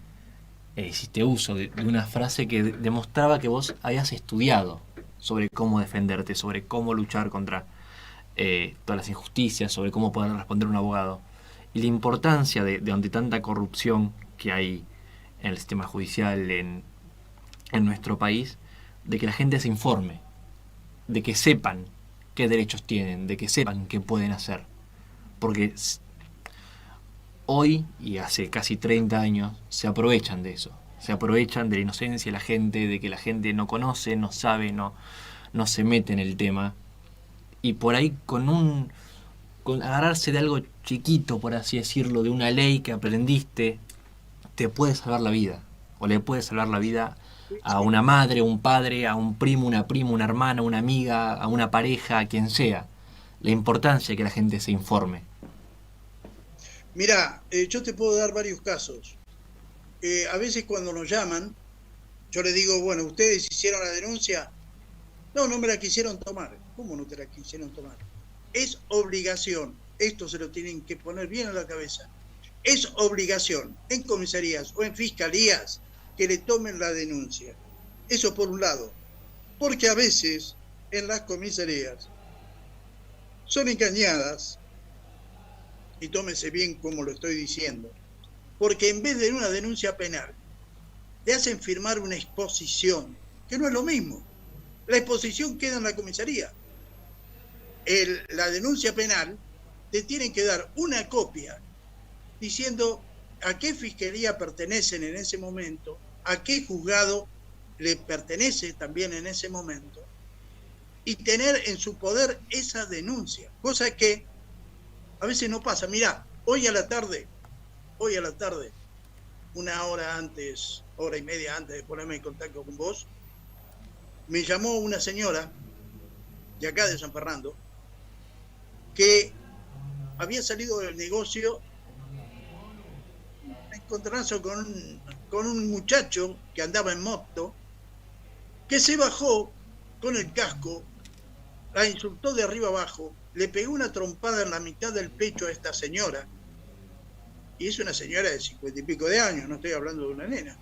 uso de una frase que demostraba que vos habías estudiado sobre cómo defenderte, sobre cómo luchar contra todas las injusticias, sobre cómo poder responder un abogado. Y la importancia de ante tanta corrupción que hay en el sistema judicial en nuestro país, de que la gente se informe, de que sepan qué derechos tienen, de que sepan qué pueden hacer. Porque hoy, y hace casi 30 años, se aprovechan de eso. Se aprovechan de la inocencia de la gente, de que la gente no conoce, no sabe, no se mete en el tema. Y por ahí con agarrarse de algo chiquito, por así decirlo, de una ley que aprendiste, te puede salvar la vida. O le puede salvar la vida a una madre, un padre, a un primo, una prima, una hermana, una amiga, a una pareja, a quien sea. La importancia de que la gente se informe. Mira, yo te puedo dar varios casos. A veces cuando nos llaman, yo les digo, bueno, ¿ustedes hicieron la denuncia? No me la quisieron tomar. ¿Cómo no te la quisieron tomar? Es obligación. Esto se lo tienen que poner bien en la cabeza. Es obligación en comisarías o en fiscalías que le tomen la denuncia. Eso por un lado. Porque a veces en las comisarías son engañadas, y tómese bien como lo estoy diciendo, porque en vez de una denuncia penal, le hacen firmar una exposición, que no es lo mismo. La exposición queda en la comisaría. La denuncia penal te tienen que dar una copia diciendo a qué fiscalía pertenecen en ese momento, a qué juzgado le pertenece también en ese momento, y tener en su poder esa denuncia, cosa que a veces no pasa. Mirá, hoy a la tarde, una hora antes, hora y media antes de ponerme en contacto con vos, me llamó una señora de acá de San Fernando que había salido del negocio, encontrarse con un muchacho que andaba en moto, que se bajó con el casco, la insultó de arriba abajo, le pegó una trompada en la mitad del pecho a esta señora, y es una señora de 50 y pico de años, no estoy hablando de una nena,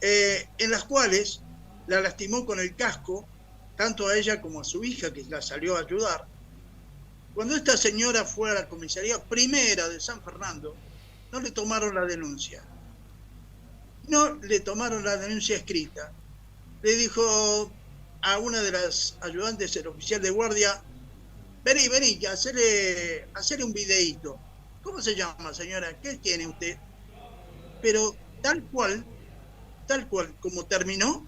en las cuales la lastimó con el casco, tanto a ella como a su hija, que la salió a ayudar. Cuando esta señora fue a la comisaría primera de San Fernando, no le tomaron la denuncia. No le tomaron la denuncia escrita. Le dijo a una de las ayudantes, el oficial de guardia, vení, hacerle un videíto. ¿Cómo se llama, señora? ¿Qué tiene usted? Pero tal cual como terminó,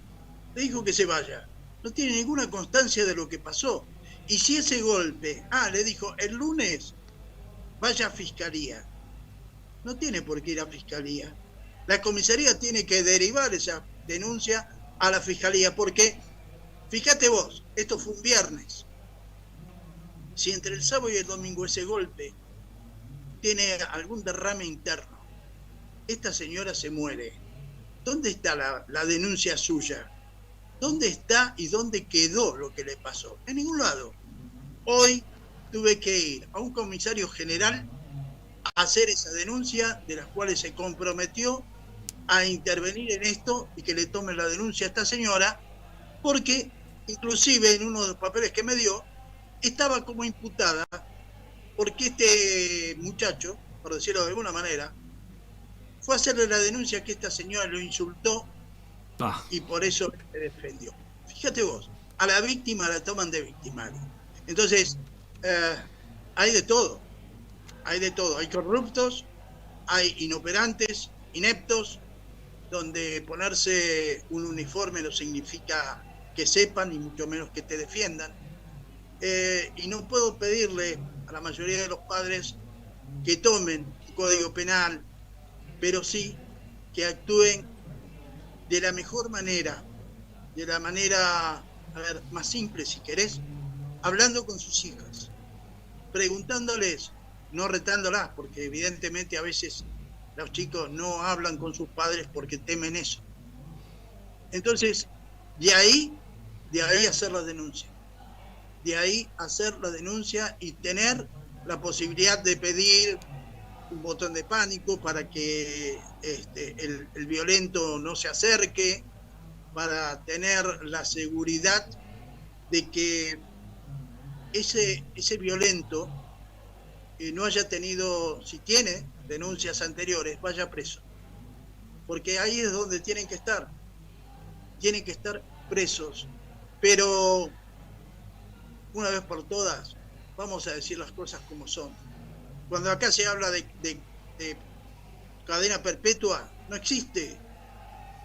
le dijo que se vaya. No tiene ninguna constancia de lo que pasó. Y si ese golpe, le dijo, el lunes vaya a fiscalía. No tiene por qué ir a fiscalía. La comisaría tiene que derivar esa denuncia a la fiscalía, porque, fíjate vos, esto fue un viernes. Si entre el sábado y el domingo ese golpe tiene algún derrame interno, esta señora se muere. ¿Dónde está la denuncia suya? ¿Dónde está y dónde quedó lo que le pasó? En ningún lado. Hoy tuve que ir a un comisario general a hacer esa denuncia, de las cuales se comprometió a intervenir en esto y que le tome la denuncia a esta señora, porque inclusive en uno de los papeles que me dio, estaba como imputada, porque este muchacho, por decirlo de alguna manera, fue a hacerle la denuncia que esta señora lo insultó y por eso se defendió. Fíjate vos, a la víctima la toman de victimario. Entonces, hay de todo, hay corruptos, hay inoperantes, ineptos, donde ponerse un uniforme no significa que sepan, ni mucho menos que te defiendan. Y no puedo pedirle a la mayoría de los padres que tomen un código penal, pero sí que actúen de la mejor manera, de la manera, más simple si querés, hablando con sus hijas, preguntándoles, no retándolas, porque evidentemente a veces los chicos no hablan con sus padres porque temen eso. Entonces, de ahí hacer la denuncia. De ahí hacer la denuncia y tener la posibilidad de pedir un botón de pánico para que el violento no se acerque, para tener la seguridad de que ese violento no haya tenido, si tiene denuncias anteriores, vaya preso. Porque ahí es donde tienen que estar presos. Pero una vez por todas, vamos a decir las cosas como son. Cuando acá se habla de cadena perpetua, no existe.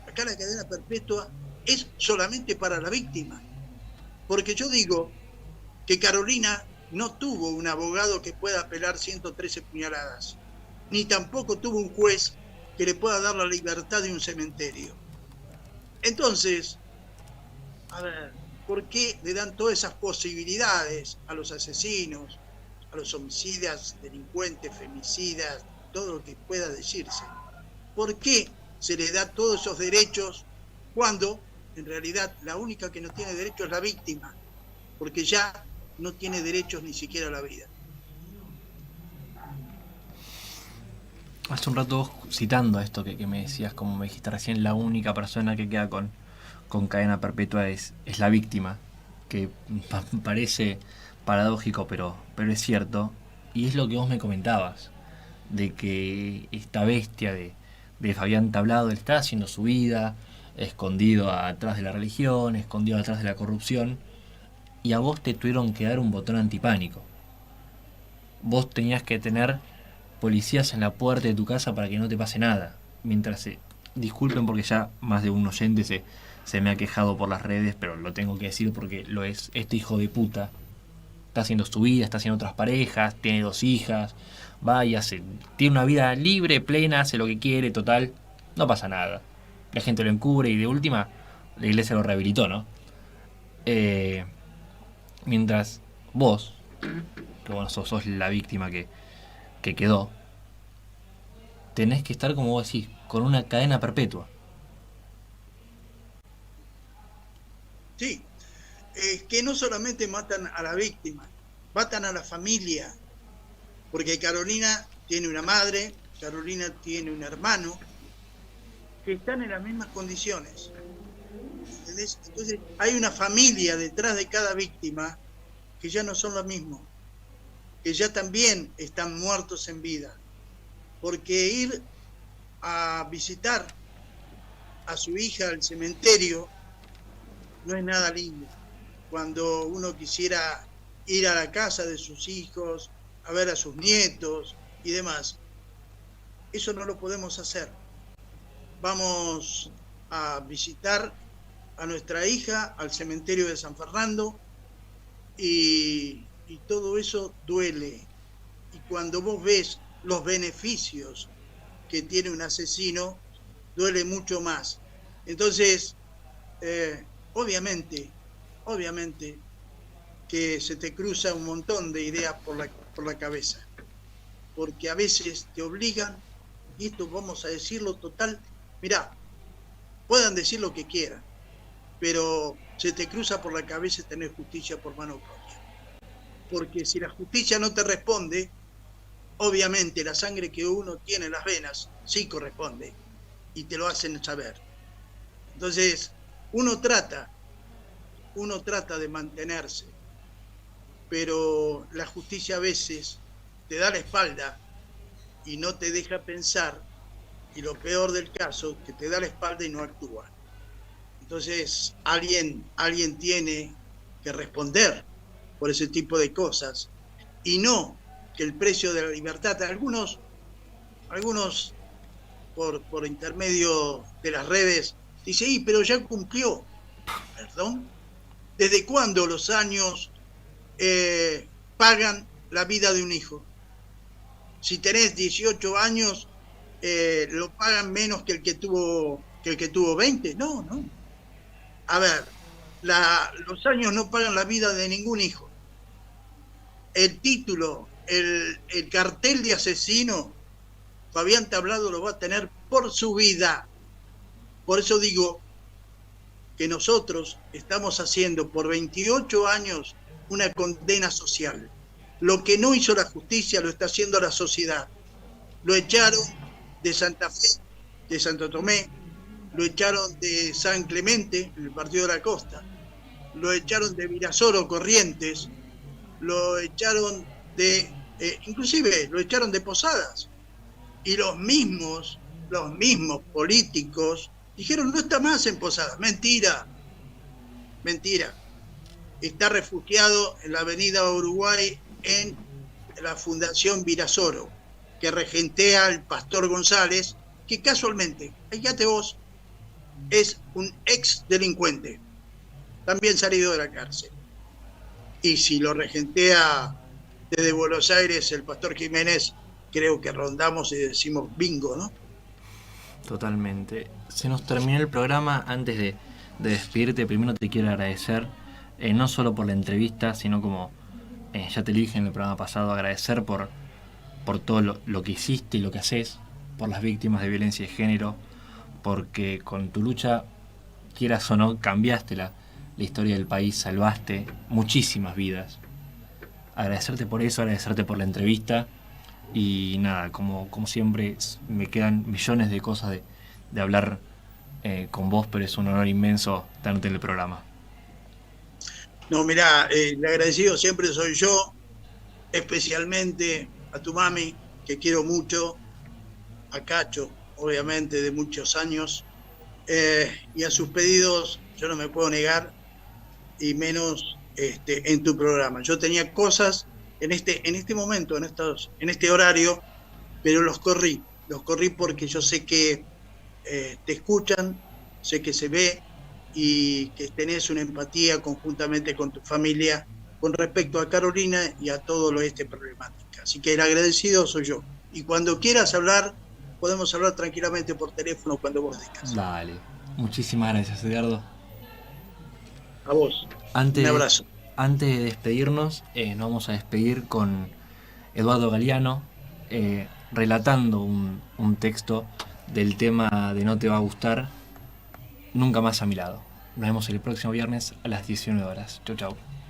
Acá la cadena perpetua es solamente para la víctima. Porque yo digo que Carolina no tuvo un abogado que pueda apelar 113 puñaladas, ni tampoco tuvo un juez que le pueda dar la libertad de un cementerio. Entonces, a ver, ¿por qué le dan todas esas posibilidades a los asesinos, a los homicidas, delincuentes, femicidas, todo lo que pueda decirse? ¿Por qué se les da todos esos derechos cuando en realidad la única que no tiene derecho es la víctima? Porque ya no tiene derechos ni siquiera a la vida. Hace un rato vos, citando esto que me decías, como me dijiste recién, la única persona que queda con cadena perpetua es la víctima, que parece paradójico, pero es cierto, y es lo que vos me comentabas, de que esta bestia de Fabián Tablado, él está haciendo su vida, escondido atrás de la religión, escondido atrás de la corrupción, y a vos te tuvieron que dar un botón antipánico. Vos tenías que tener policías en la puerta de tu casa para que no te pase nada, mientras disculpen porque ya más de un oyente se me ha quejado por las redes, pero lo tengo que decir porque lo es. Este hijo de puta está haciendo su vida, está haciendo otras parejas, tiene 2 hijas, tiene una vida libre, plena, hace lo que quiere, total, no pasa nada. La gente lo encubre y de última la iglesia lo rehabilitó, ¿no? Mientras vos, que bueno, sos la víctima que quedó, tenés que estar, como vos decís, con una cadena perpetua. Sí, que no solamente matan a la víctima, matan a la familia, porque Carolina tiene una madre, Carolina tiene un hermano, que están en las mismas condiciones. ¿Entendés? Entonces hay una familia detrás de cada víctima que ya no son lo mismo, que ya también están muertos en vida, porque ir a visitar a su hija al cementerio no es nada lindo. Cuando uno quisiera ir a la casa de sus hijos, a ver a sus nietos y demás, eso no lo podemos hacer. Vamos a visitar a nuestra hija al cementerio de San Fernando y todo eso duele. Y cuando vos ves los beneficios que tiene un asesino, duele mucho más. Entonces, obviamente que se te cruza un montón de ideas por la cabeza, porque a veces te obligan, y esto vamos a decirlo total, mirá, puedan decir lo que quieran, pero se te cruza por la cabeza tener justicia por mano propia, porque si la justicia no te responde, obviamente la sangre que uno tiene en las venas sí corresponde, y te lo hacen saber. Entonces, uno trata de mantenerse, pero la justicia a veces te da la espalda y no te deja pensar, y lo peor del caso, que te da la espalda y no actúa. Entonces, alguien tiene que responder por ese tipo de cosas, y no que el precio de la libertad, algunos por intermedio de las redes, dicen, pero ya cumplió. ¿Perdón? ¿Desde cuándo los años pagan la vida de un hijo? Si tenés 18 años, ¿lo pagan menos que el que tuvo 20? No. A ver, los años no pagan la vida de ningún hijo. El título, el cartel de asesino, Fabián Tablado lo va a tener por su vida. Por eso digo que nosotros estamos haciendo por 28 años una condena social. Lo que no hizo la justicia lo está haciendo la sociedad. Lo echaron de Santa Fe, de Santo Tomé, lo echaron de San Clemente, en el Partido de la Costa, lo echaron de Virasoro, Corrientes, lo echaron inclusive lo echaron de Posadas. Y los mismos políticos dijeron, no está más en Posadas. Mentira. Está refugiado en la avenida Uruguay en la Fundación Virasoro, que regentea el pastor González, que casualmente, fíjate vos, es un ex delincuente, también salido de la cárcel. Y si lo regentea desde Buenos Aires el pastor Jiménez, creo que rondamos y decimos bingo, ¿no? Totalmente. Se nos terminó el programa. Antes de despedirte, primero te quiero agradecer, no solo por la entrevista, sino como ya te lo dije en el programa pasado, agradecer por todo lo que hiciste y lo que haces por las víctimas de violencia de género, porque con tu lucha, quieras o no, cambiaste la historia del país, salvaste muchísimas vidas. Agradecerte por eso, agradecerte por la entrevista. Y nada, como siempre, me quedan millones de cosas de hablar con vos, pero es un honor inmenso tenerte en el programa. No, mirá, el agradecido siempre soy yo, especialmente a tu mami, que quiero mucho, a Cacho, obviamente, de muchos años, y a sus pedidos yo no me puedo negar, y menos en tu programa. Yo tenía cosas en este momento, en este horario, pero los corrí porque yo sé que te escuchan, sé que se ve y que tenés una empatía conjuntamente con tu familia con respecto a Carolina y a todo esta problemática. Así que el agradecido soy yo. Y cuando quieras hablar, podemos hablar tranquilamente por teléfono cuando vos descanses. Dale. Muchísimas gracias, Edgardo. A vos. Un abrazo. Antes de despedirnos, nos vamos a despedir con Eduardo Galeano relatando un texto del tema de No te va a gustar, Nunca más a mi lado. Nos vemos el próximo viernes a las 19 horas. Chau.